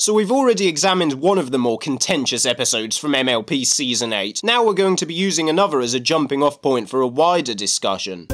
So we've already examined one of the more contentious episodes from MLP Season 8, now we're going to be using another as a jumping off point for a wider discussion.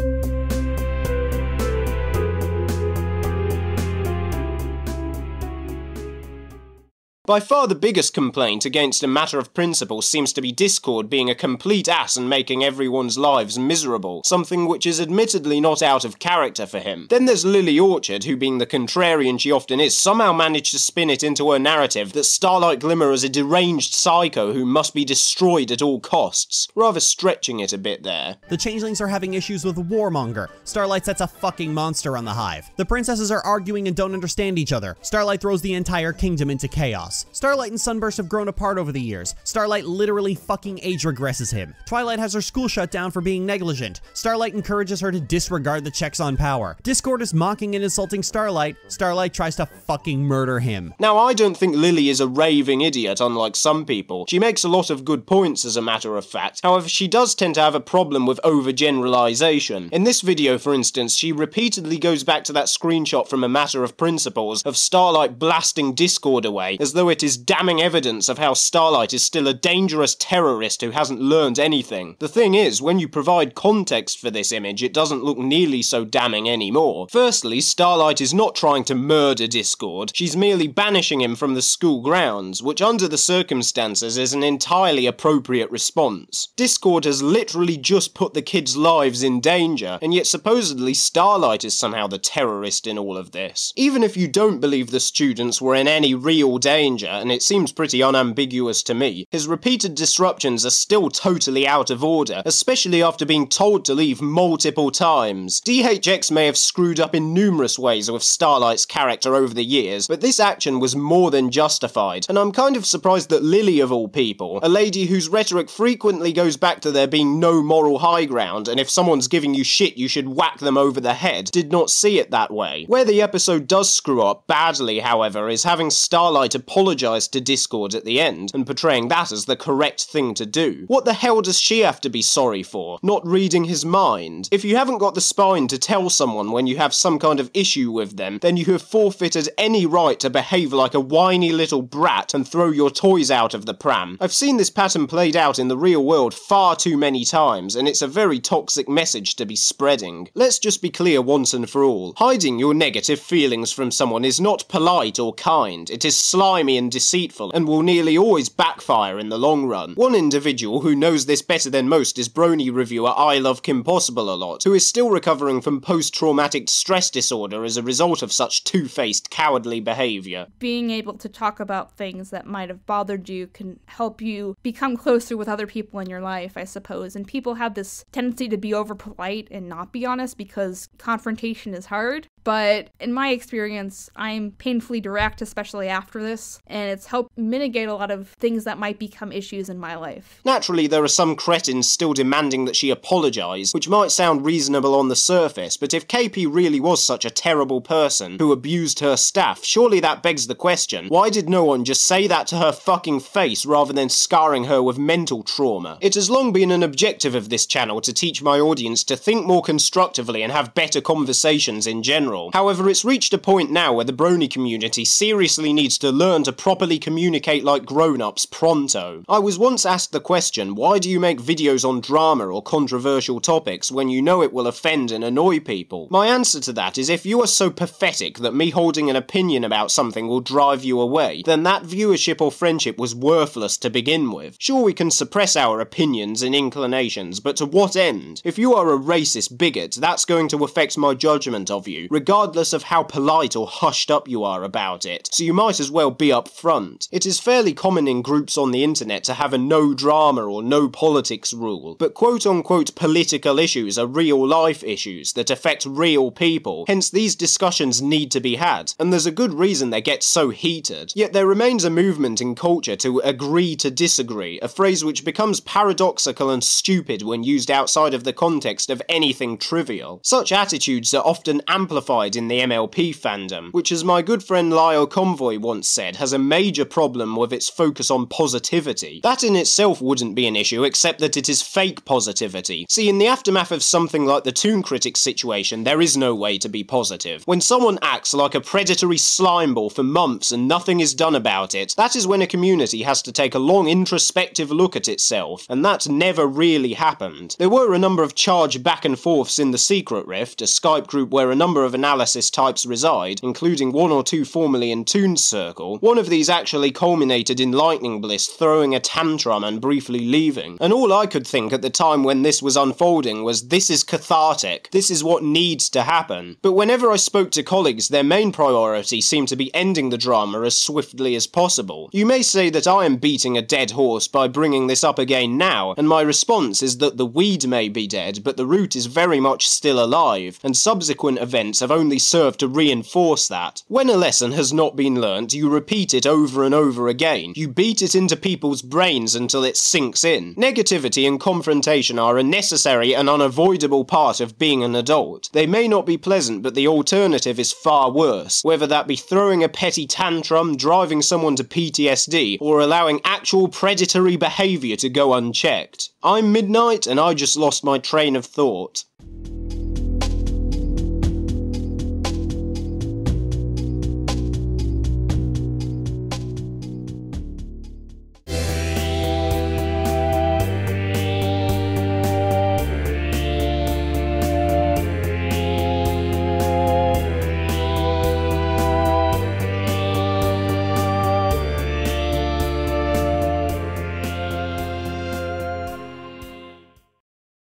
By far the biggest complaint against a matter of principle seems to be Discord being a complete ass and making everyone's lives miserable, something which is admittedly not out of character for him. Then there's Lily Orchard, who being the contrarian she often is, somehow managed to spin it into her narrative that Starlight Glimmer is a deranged psycho who must be destroyed at all costs, rather stretching it a bit there. The changelings are having issues with Warmonger. Starlight sets a fucking monster on the hive. The princesses are arguing and don't understand each other. Starlight throws the entire kingdom into chaos. Starlight and Sunburst have grown apart over the years. Starlight literally fucking age regresses him. Twilight has her school shut down for being negligent. Starlight encourages her to disregard the checks on power. Discord is mocking and insulting Starlight. Starlight tries to fucking murder him. Now, I don't think Lily is a raving idiot, unlike some people. She makes a lot of good points, as a matter of fact. However, she does tend to have a problem with overgeneralization. In this video, for instance, she repeatedly goes back to that screenshot from A Matter of Principles of Starlight blasting Discord away, as though it is damning evidence of how Starlight is still a dangerous terrorist who hasn't learned anything. The thing is, when you provide context for this image, it doesn't look nearly so damning anymore. Firstly, Starlight is not trying to murder Discord, she's merely banishing him from the school grounds, which under the circumstances is an entirely appropriate response. Discord has literally just put the kids' lives in danger, and yet supposedly Starlight is somehow the terrorist in all of this. Even if you don't believe the students were in any real danger, and it seems pretty unambiguous to me, his repeated disruptions are still totally out of order, especially after being told to leave multiple times. DHX may have screwed up in numerous ways with Starlight's character over the years, but this action was more than justified, and I'm kind of surprised that Lily, of all people, a lady whose rhetoric frequently goes back to there being no moral high ground, and if someone's giving you shit you should whack them over the head, did not see it that way. Where the episode does screw up badly, however, is having Starlight apologise to Discord at the end, and portraying that as the correct thing to do. What the hell does she have to be sorry for? Not reading his mind? If you haven't got the spine to tell someone when you have some kind of issue with them, then you have forfeited any right to behave like a whiny little brat and throw your toys out of the pram. I've seen this pattern played out in the real world far too many times, and it's a very toxic message to be spreading. Let's just be clear once and for all. Hiding your negative feelings from someone is not polite or kind, it is slimy and deceitful, and will nearly always backfire in the long run. One individual who knows this better than most is Brony reviewer I Love Kim Possible a lot, who is still recovering from post-traumatic stress disorder as a result of such two-faced, cowardly behaviour. Being able to talk about things that might have bothered you can help you become closer with other people in your life, I suppose, and people have this tendency to be over-polite and not be honest because confrontation is hard. But in my experience, I'm painfully direct, especially after this, and it's helped mitigate a lot of things that might become issues in my life. Naturally, there are some cretins still demanding that she apologise, which might sound reasonable on the surface, but if KP really was such a terrible person who abused her staff, surely that begs the question, why did no one just say that to her fucking face rather than scarring her with mental trauma? It has long been an objective of this channel to teach my audience to think more constructively and have better conversations in general. However, it's reached a point now where the Brony community seriously needs to learn to properly communicate like grown-ups pronto. I was once asked the question, why do you make videos on drama or controversial topics when you know it will offend and annoy people? My answer to that is if you are so pathetic that me holding an opinion about something will drive you away, then that viewership or friendship was worthless to begin with. Sure, we can suppress our opinions and inclinations, but to what end? If you are a racist bigot, that's going to affect my judgment of you, regardless of how polite or hushed up you are about it, so you might as well be up front. It is fairly common in groups on the internet to have a no drama or no politics rule, but quote-unquote political issues are real-life issues that affect real people, hence these discussions need to be had, and there's a good reason they get so heated. Yet there remains a movement in culture to agree to disagree, a phrase which becomes paradoxical and stupid when used outside of the context of anything trivial. Such attitudes are often amplified personified in the MLP fandom, which, as my good friend Lyle Convoy once said, has a major problem with its focus on positivity. That in itself wouldn't be an issue, except that it is fake positivity. See, in the aftermath of something like the Toon Critic situation, there is no way to be positive. When someone acts like a predatory slimeball for months and nothing is done about it, that is when a community has to take a long introspective look at itself, and that never really happened. There were a number of charged back and forths in the Secret Rift, a Skype group where a number of analysis types reside, including one or two formerly in Toon's circle. One of these actually culminated in Lightning Bliss throwing a tantrum and briefly leaving, and all I could think at the time when this was unfolding was, this is cathartic, this is what needs to happen. But whenever I spoke to colleagues, their main priority seemed to be ending the drama as swiftly as possible. You may say that I am beating a dead horse by bringing this up again now, and my response is that the weed may be dead, but the root is very much still alive, and subsequent events have only served to reinforce that. When a lesson has not been learnt, you repeat it over and over again. You beat it into people's brains until it sinks in. Negativity and confrontation are a necessary and unavoidable part of being an adult. They may not be pleasant, but the alternative is far worse, whether that be throwing a petty tantrum, driving someone to PTSD, or allowing actual predatory behaviour to go unchecked. I'm Midnight, and I just lost my train of thought.